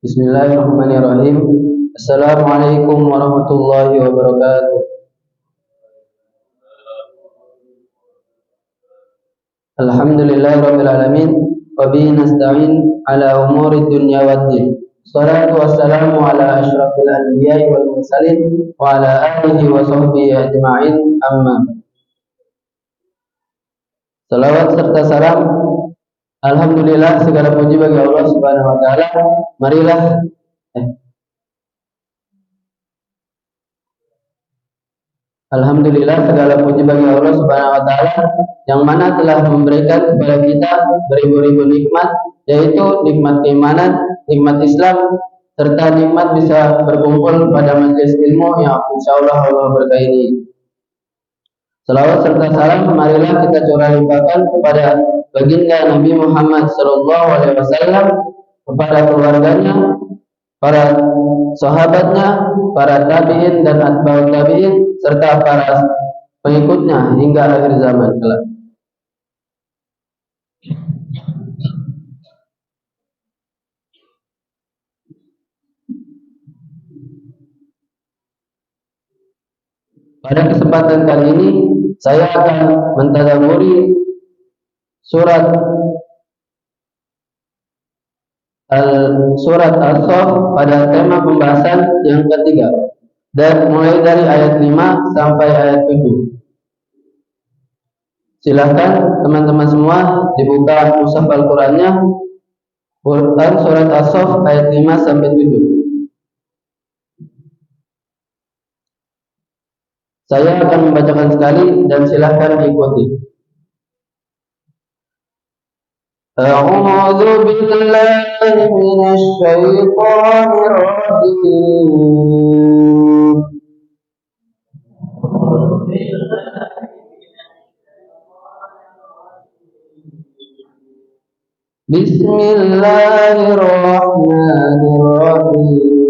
Bismillahirrahmanirrahim. Assalamualaikum warahmatullahi wabarakatuh. Alhamdulillahirabbil alamin wa bihi nasta'in ala umuri dunya waddin. Shalatu wassalamu ala asyrafil anbiya'i wal mursalin wa ala alihi wa sahbihi ajma'in, amma. Salawat serta salam, alhamdulillah, segala puji bagi Allah Subhanahu wa taala. Marilah Alhamdulillah, segala puji bagi Allah Subhanahu wa taala yang mana telah memberikan kepada kita beribu-ribu nikmat, yaitu nikmat keimanan, nikmat Islam, serta nikmat bisa berkumpul pada majelis ilmu yang insyaallah Allah berkahi. Salawat serta salam marilah kita curah limpahkan kepada baginda Nabi Muhammad sallallahu alaihi wasallam, kepada keluarganya, para sahabatnya, para tabi'in dan atba'ut tabi'in, serta para pengikutnya hingga akhir zaman kelak. Pada kesempatan kali ini saya akan mentadabburi surat As-Saff pada tema pembahasan yang ketiga, dan mulai dari ayat 5 sampai ayat 7. Silahkan teman-teman semua dibuka mushaf Al-Qur'annya, Quran surat As-Saff ayat 5 sampai 7. Saya akan membacakan sekali dan silahkan diikuti. A'udzu billahi minasy syaithanir rajim. Bismillahirrahmanirrahim.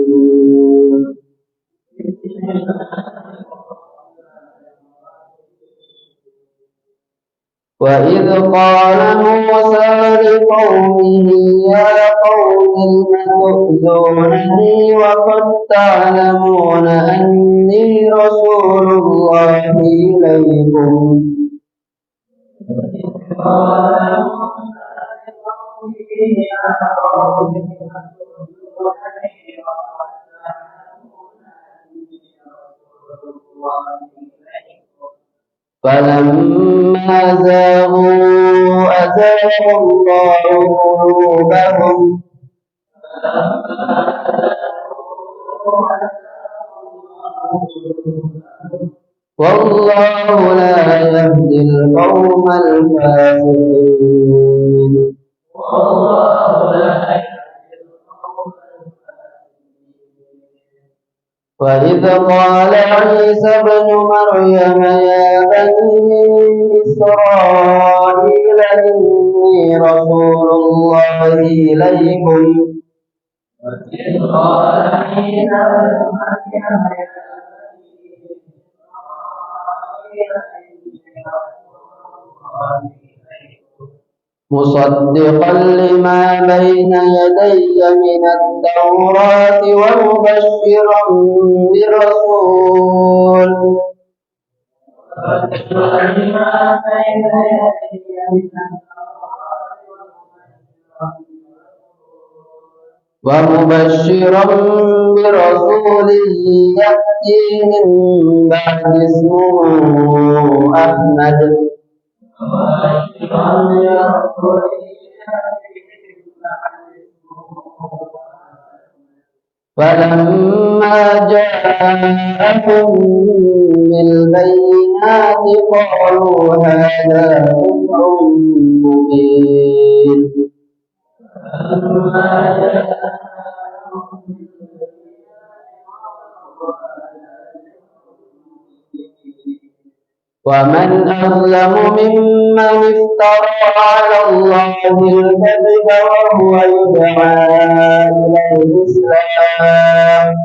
Wa idh qala Musa liqaumihi ya qaumi tu'dzunani wa qad ta'lamuna anni rasulullahi ilaykum. فَلَمَّا زَاغُوا أَزَاغَ اللَّهُ قُلُوبَهُمْ وَاللَّهُ لَا يَهْدِي الْقَوْمَ الْفَاسِقِينَ. وَإِذْ قَالَ عِيسَى ابْنُ مَرْيَمَ يَا بَنِي إِسْرَائِيلَ إِنِّي رَسُولُ اللَّهِ إِلَيْكُمْ مصدقا لما بين يدي من التوراة ومبشرا برسول يأتي من بعد اسمه أحمد فلما جاءهم بالبينات قالوا هذا كفر مبين. ومن أظلم ممن افترى على الله الكذب وهو يدعى إلى الإسلام.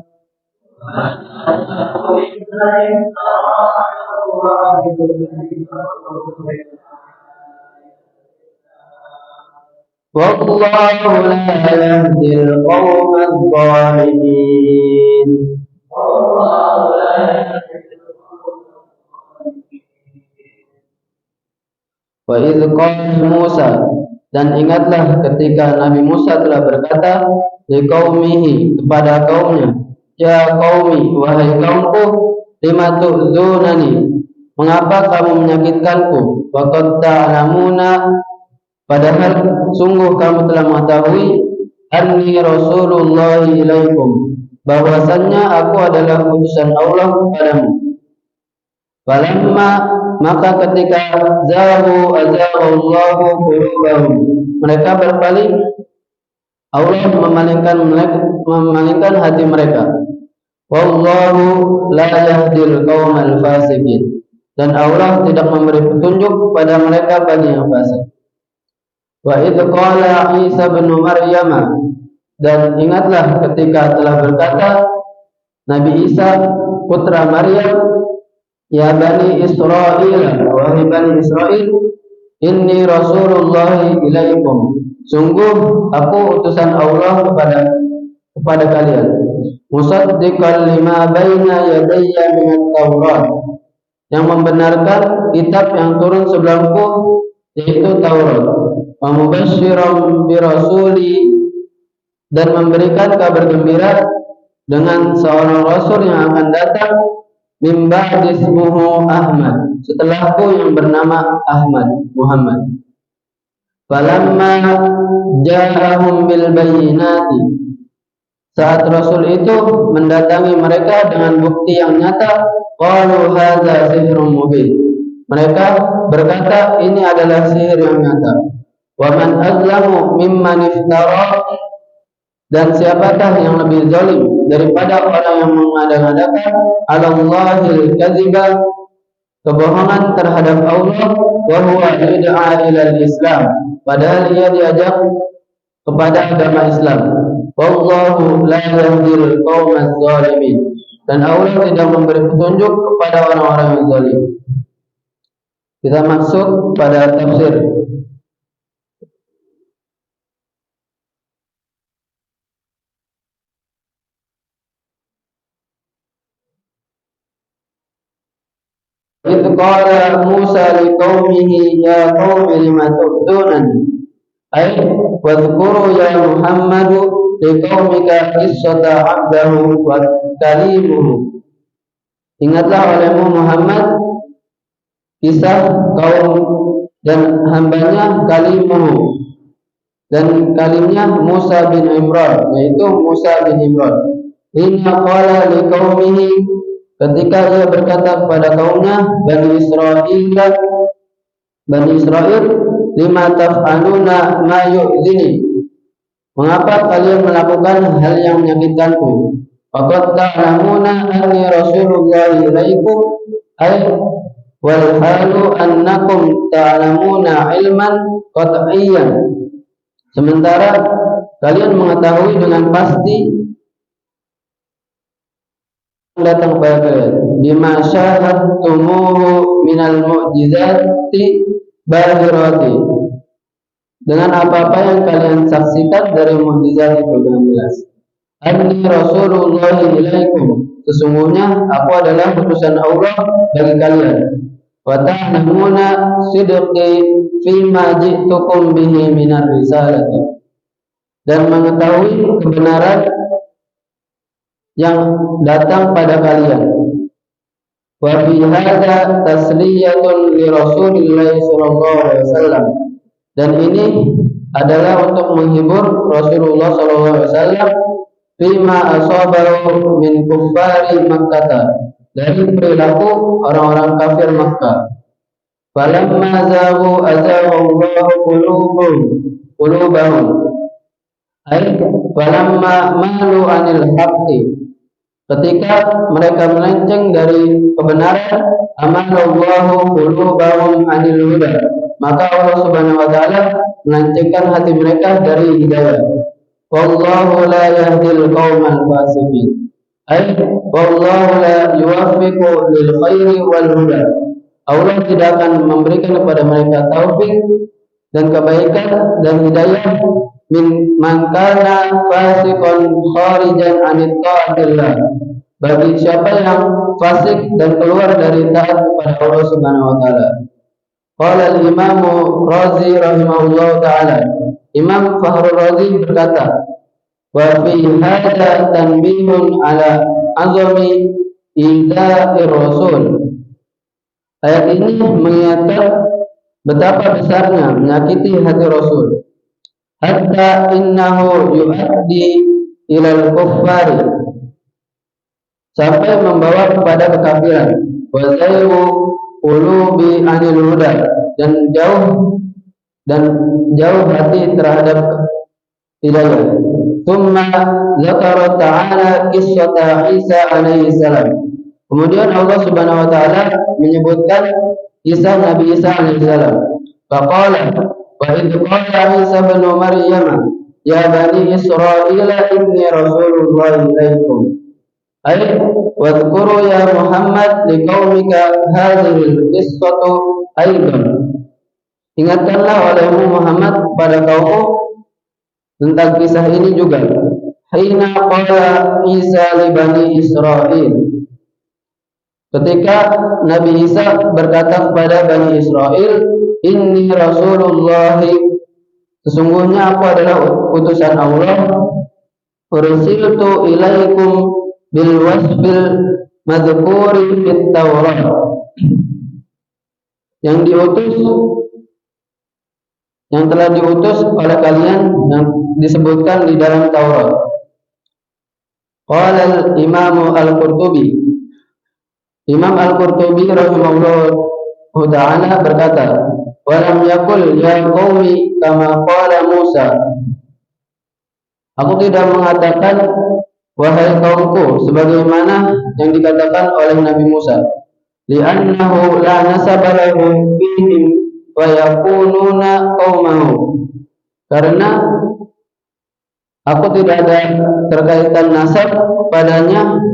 wallahu la yahdil qaumadz zalimin. Wa idz qala Musa, dan ingatlah ketika Nabi Musa telah berkata liqaumihi, kepada kaumnya, ya qaumi, wahai kaumku, lima tu'dzunani, mengapa kamu menyakitkanku, wa qad ta'lamuna, padahal sungguh kamu telah mengetahui, anni rasulullah ilaikum, bahwasannya aku adalah utusan Allah kepadamu. Falamma, maka ketika zahu azaghallahu qulubahum, mereka berpaling, Allah memalingkan hati mereka. Wallahu la yahdil qaumal fasiqin, dan Allah tidak memberi petunjuk kepada mereka bagi yang fasik. Wa idz qala Isa bin Maryam, dan ingatlah ketika telah berkata Nabi Isa putra Maryam, ya Bani Israel, wahai Bani Israel, inni Rasulullah ilaikum, sungguh aku utusan Allah kepada kalian, musaddiqan lima baina yadayya minat Taurat, yang membenarkan kitab yang turun sebelumku, yaitu Taurat, wa mubasysyiran bi rasuli, dan memberikan kabar gembira dengan seorang rasul yang akan datang, min ba'di ismuhu Ahmad, setelahku yang bernama Ahmad, Muhammad. Falamma ja'ahum bil bayyinati, saat Rasul itu mendatangi mereka dengan bukti yang nyata, qalu hadza sihrun mubin, mereka berkata ini adalah sihir yang nyata. Wa man azlamu mimman iftara, dan siapakah yang lebih zalim daripada orang yang mengada-ngadakan alallahil kadziba, kebohongan terhadap Allah, wa huwa yud'a ilal Islam, padahal ia diajak kepada agama Islam. Wallahu la yahdil qaumaz zalimin, dan Allah tidak memberi petunjuk kepada orang-orang yang zalim. Kita masuk pada tafsir. Idz qala Musa liqaumihi ya qaumi lima tu'dzunani, ay wadhkuru ya Muhammadu liqaumika qissata 'abdahu wa kalimuhu, ingatlah olehmu Muhammad kisah kaum dan hambanya Kalimuhu, dan kalimnya Musa bin Imran, yaitu Musa bin Imran. Inna qala liqaumihi, ketika ia berkata kepada kaumnya, Bani Israel, lima taf'aluna ma yu'zini, mengapa kalian melakukan hal yang menyakitkanku? Faqad ta'lamuna anni Rasulullah ilaikum, ay wal halu annakum ta'lamuna ilman qat'iyyan, sementara kalian mengetahui dengan pasti datang kepada kalian, bima syahadtumuhu minal mu'jizati bahirati, dengan apa-apa yang kalian saksikan dari mukjizat itu dengan jelas. Anni Rasulullah ilaikum, sesungguhnya aku adalah utusan Allah bagi kalian. Wa ta'lamuna sidqi fima ji'tukum bihi minar risalati, dan mengetahui kebenaran yang datang pada kalian. Wa fi hadza tasliyatun li Rasulillah sallallahu alaihi wasallam, dan ini adalah untuk menghibur Rasulullah sallallahu alaihi wasallam fima asabahu min kuffari Makkah, dari perilaku orang-orang kafir Makkah. Falamma zaghu azaghallahu qulubahum, ay falamma malu anil haqqi, ketika mereka melenceng dari kebenaran, amanallahu qulubahum anil huda, maka Allah Subhanahu wa taala melencengkan hati mereka dari hidayah. Wallahu la yahdil qaumal fasiqin, ay wallahu la yuwaffiqu lil khairi wal huda, Allah tidak akan memberikan kepada mereka taufik dan kebaikan dan hidayah min man kana fasiqan kharijan anit ta'atillah, bagi siapa yang fasik dan keluar dari taat kepada Allah Subhanahu wa taala. Qala al-Imam Razi rahimahullah taala, Imam Fakhrul Razi berkata, wa fi hadza tanbihun ala azami ida'ir rasul. Ayat ini mengingatkan betapa besarnya menyakiti hati Rasul, hatta innahu yu'addi ilal kuffari, sampai membawa kepada kekafiran, wa zayru qulubi anil huda, dan jauh hati terhadap hidayah. Tsumma zakara ta'ala qissata Isa alaihi salam. Kemudian Allah Subhanahu wa taala menyebutkan kisah Nabi Isa alaihi salam. Faqala wa idh qala Isa ibn Maryam ya bani Israila inni rasulullah ilaikum. Ay wadhkuru ya Muhammad liqaumika hadhihi al-qissatu aidan. Ingatkanlah olehmu Muhammad pada kaummu tentang kisah ini juga. Hina qala Isa li bani Israil, ketika Nabi Isa berkata kepada Bani Israel, inni Rasulullah, sesungguhnya aku adalah utusan Allah, ursiltu ilaikum bil wasfil madhkuri fit Taurat, yang telah diutus oleh kalian, yang disebutkan di dalam Taurat. Qala al-Imam Al-Qurtubi, Imam Al-Qurtubi rahimahullah ta'ala berkata, walam yakul ya qaumi kama qala Musa, aku tidak mengatakan wahai kaumku sebagaimana yang dikatakan oleh Nabi Musa, li'annahu la nasaba lahum fihim wa yakununa qaumahu, karena aku tidak ada terkaitan nasab padanya.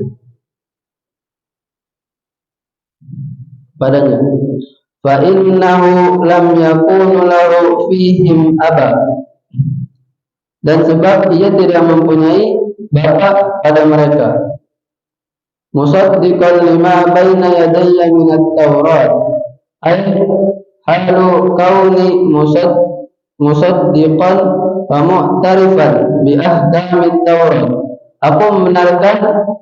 Fa innahu lam yakunu lahu fihim aba, dan sebab ia tidak mempunyai bapa pada mereka. Musaddiqan lima baina yadayya min at-Taurat, ay halu kauni musaddiqan wa mu'tarifan bi ahkamit Taurat, aku membenarkan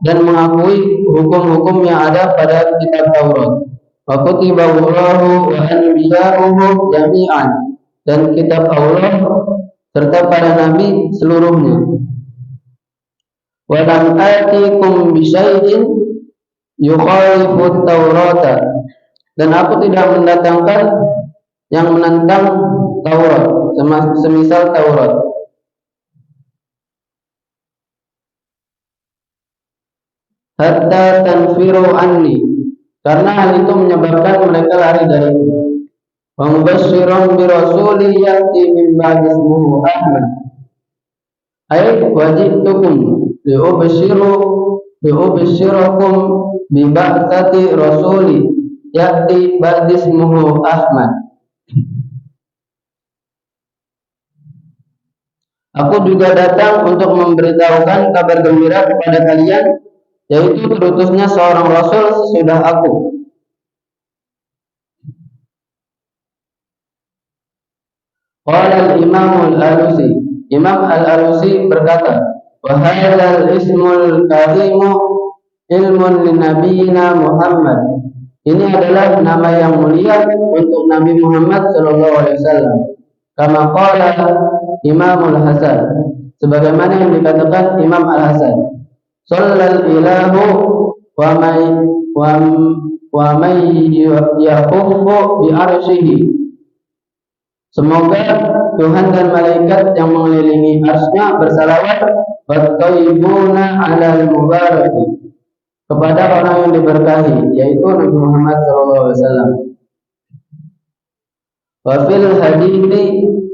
dan mengakui hukum-hukum yang ada pada kitab Taurat. Wa kutiba Allahu wa anbiya'uhu jami'an, dan kitab Allah serta para nabi seluruhnya. Wa lam atikum bi syai'in yukhalifu at-Taurata, dan aku tidak mendatangkan yang menentang Taurat, semisal Taurat. Hatta tanfiru anni, karena hal itu menyebabkan mereka lari dariku. Wa mubasysyiran bi rasulin ya'ti min ba'di ismihi Ahmad, ay wajibtukum liubsyirakum bi ba'tsati rasuli ya'ti ba'di ismihi Ahmad. Aku juga datang untuk memberitahukan kabar gembira kepada kalian, yaitu terutusnya seorang rasul sesudah aku. Qala al-Imam Al-Alusi, Imam Al-Alusi berkata, wa hadzal ismul karimu ilmun li nabiyina Muhammad, ini adalah nama yang mulia untuk Nabi Muhammad sallallahu alaihi wasallam. Kama qala Imam Al-Hasan, sebagaimana yang dikatakan Imam Al-Hasan, shallal ilahu wa may yakhuffu bi arsyihi, semoga Tuhan dan malaikat yang mengelilingi arsy-Nya bersalawat wattaibuna 'alal mubarak, kepada orang yang diberkahi, yaitu Nabi Muhammad sallallahu alaihi wasallam. Wa fil hadithi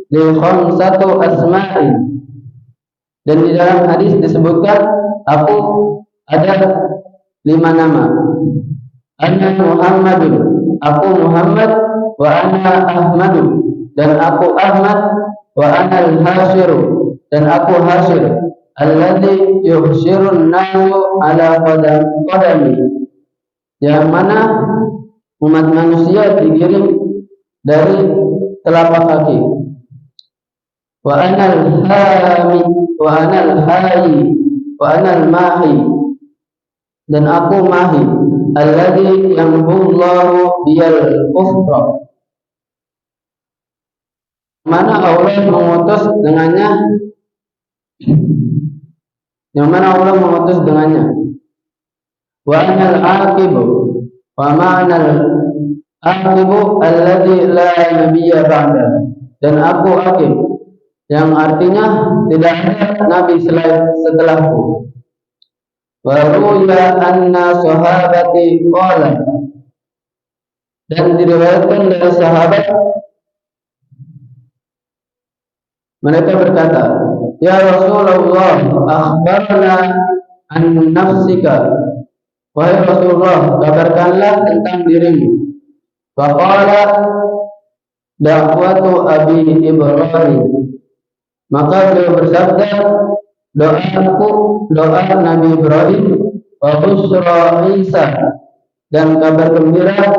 li khamsatu asma'i, dan di dalam hadis disebutkan aku ada 5 nama. Ana Muhammadun, aku Muhammad, wa ana Ahmadun, dan aku Ahmad, wa anal hasyiru, dan aku hasyir, alladzi yuhsyirun nasu ala qadami, yang mana umat manusia digiring dari telapak kaki. Wa anal hami, wa anal hayi, wa anal mahi, dan aku mahi, alladzi yamhullahu biyal kufra, mana Allah mengutus dengannya, yang mana Allah mengutus dengannya. Wa anal aqibu, wa ma'anal aqibu alladzi la nabiyya ba'da, dan aku aqib, yang artinya tidak ada nabi setelahku. Wa ruya anna sahabati qala, dan diriwayatkan dari sahabat mereka berkata, ya Rasulullah, akhbarna an nafsika, wahai Rasulullah, kabarkanlah tentang dirimu. Faqala da'watu Abi Ibrahim, maka beliau bersabda, doa Nabi Ibrahim, wa busra Isa, dan kabar gembira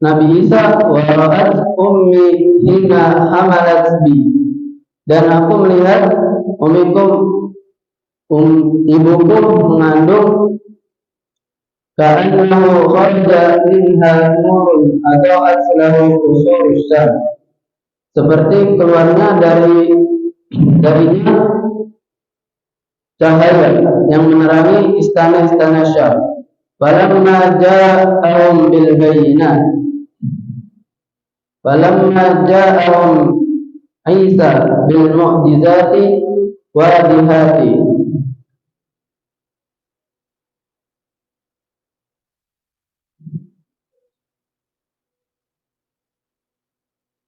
Nabi Isa, wa ra'at ummi hina hamalat bi, dan aku melihat ibuku mengandung, ka'annahu kharaja minha nurun atau aslahu usurus syam, seperti keluarnya darinya cahaya yang menerangi istana-istana Syam. Falamma ja'ahum bil bayyinat, falamma ja'ahum Isa bil mu'jizati wa dihati,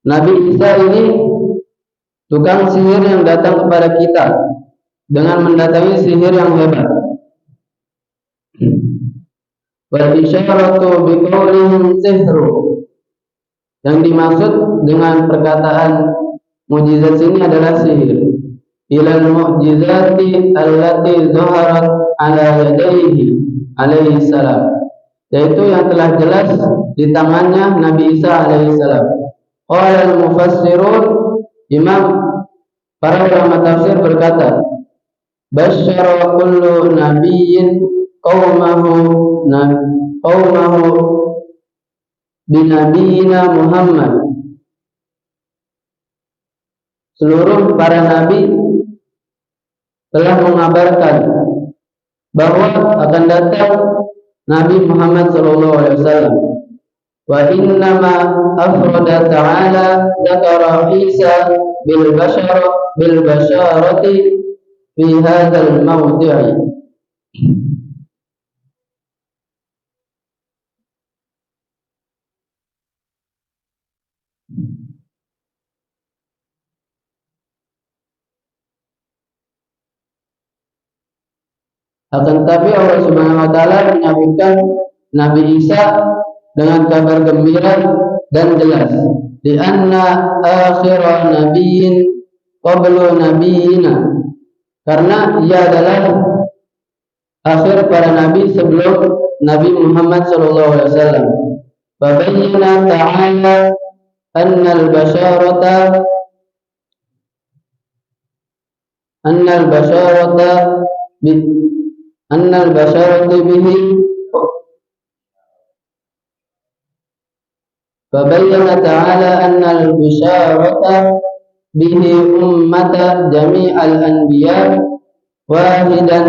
Nabi Isa ini tukang sihir yang datang kepada kita dengan mendatangi sihir yang hebat. Wal isyaratu biqaulihim sihru, yang dimaksud dengan perkataan mukjizat sini adalah sihir. Ilal mu'jizati allati zaharat ala yadayhi alaihi salam, yaitu yang telah jelas di tangannya Nabi Isa alaihi salam. Qala al-mufassirun, para ulama tafsir berkata, basyara kullu nabiyyin qaumahu binabiyina Muhammad, seluruh para nabi telah mengabarkan bahwa akan datang Nabi Muhammad SAW. Wa innama afrada ta'ala dzakara Isa bil basharati fi hadzal mawdi'i. Akan tetapi Allah Subhanahu wa taala menyebutkan Nabi Isa dengan kabar gembira dan jelas, di anna akhira nabiyyin qablu nabiyina, karena ia adalah akhir para nabi sebelum Nabi Muhammad sallallahu alaihi wasallam. Fa bayyana ta'ala annal basharata bihi, fabayyana ta'ala annal bisharata bihi ummata jami'al anbiya wahidan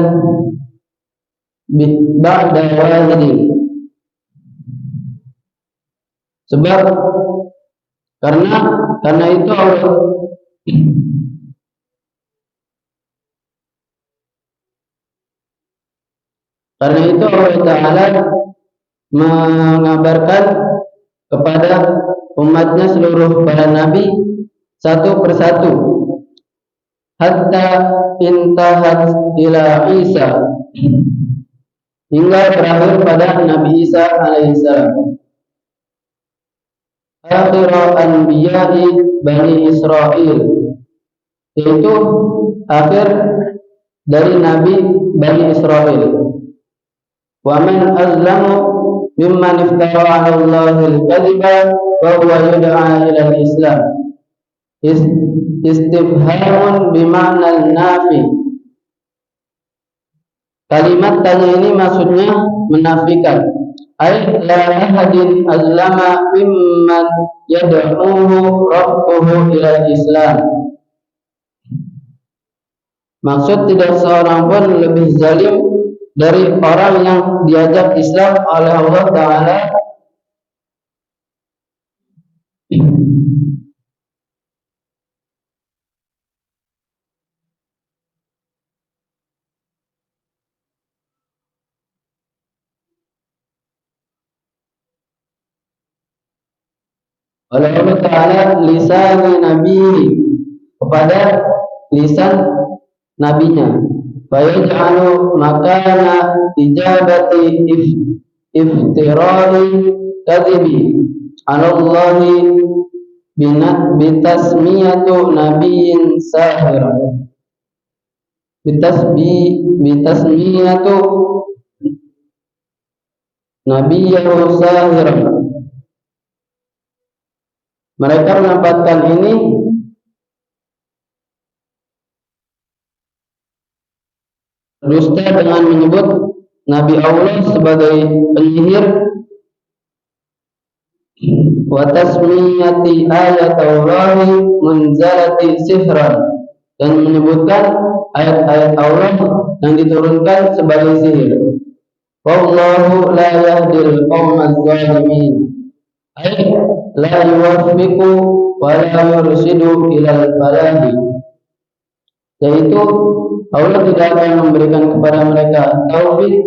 ba'da wahidin. Sebab karena itu Allah Ta'ala mengabarkan kepada umatnya seluruh para nabi satu persatu, hatta intahat ila Isa, hingga berakhir pada Nabi Isa alaihissalam. akhir anbiya'i Bani Israel, yaitu akhir dari Nabi Bani Israel. Wa man azlamu mimman iftara 'ala Allahi al-kadhiba wa huwa yud'a ila al-Islam. Istifhamun bima'na nafi. Kalimat tanya ini maksudnya menafikan. Ay la ahadin azlama mimman yad'uhu rabbuhu ila al-Islam. Maksud tidak seorang pun lebih zalim dari orang yang diajak Islam oleh Allah Ta'ala oleh Allah Ta'ala lisan Nabi, kepada lisan nabinya. Fayaj'alu makana ijabati iftira'i kadhibi 'ala Allahi bitasmiyatu nabiyyin sahir. Bitasmiyatu nabiyyu sahir. Mereka menempatkan ini dusta dengan menyebut Nabi Allah sebagai penyihir, wa tasmiyati ayatallahi munzalati sihran, dan menyebutkan ayat-ayat Allah yang diturunkan sebagai sihir. Wallahu la yahdil qaumadz zalimin, ay la yuwaffiqu wa la yurshidu ilal falahi, yaitu Allah tidak akan memberikan kepada mereka taufik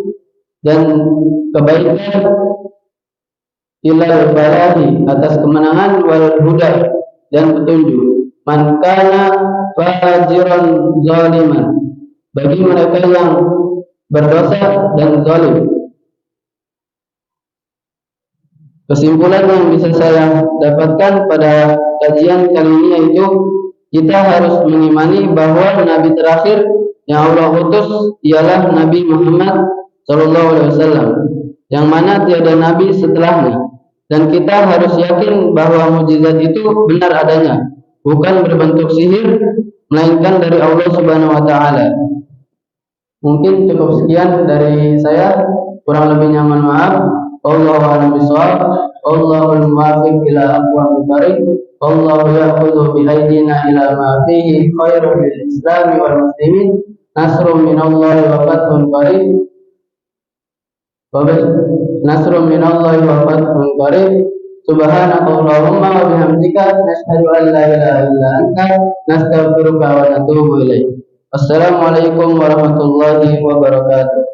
dan kebaikan ilal falahi, atas kemenangan, wal huda, dan petunjuk. Man kana fajiran zaliman, bagi mereka yang berdosa dan zalim. Kesimpulan yang bisa saya dapatkan pada kajian kali ini yaitu kita harus mengimani bahwa Nabi terakhir yang Allah utus ialah Nabi Muhammad SAW, yang mana tiada Nabi setelahnya, dan kita harus yakin bahwa mukjizat itu benar adanya, bukan berbentuk sihir, melainkan dari Allah Subhanahu Wa Taala. Mungkin cukup sekian dari saya, kurang lebihnya mohon maaf. Wallahu a'lam bishawab. Wallahul muwaffiq ila aqwamit thariq. Wallahu ya'khudhu bi aydina ila ma fihi khairul lil Islam wal muslimin. Nasrun minallahi wa fathun qarib. Nasrun minallahi wa fathun qarib. Subhanakallahumma wa bihamdika nashhadu an la ilaha illa anta nastaghfiruka wa natubu ilaik. Assalamualaikum warahmatullahi wabarakatuh.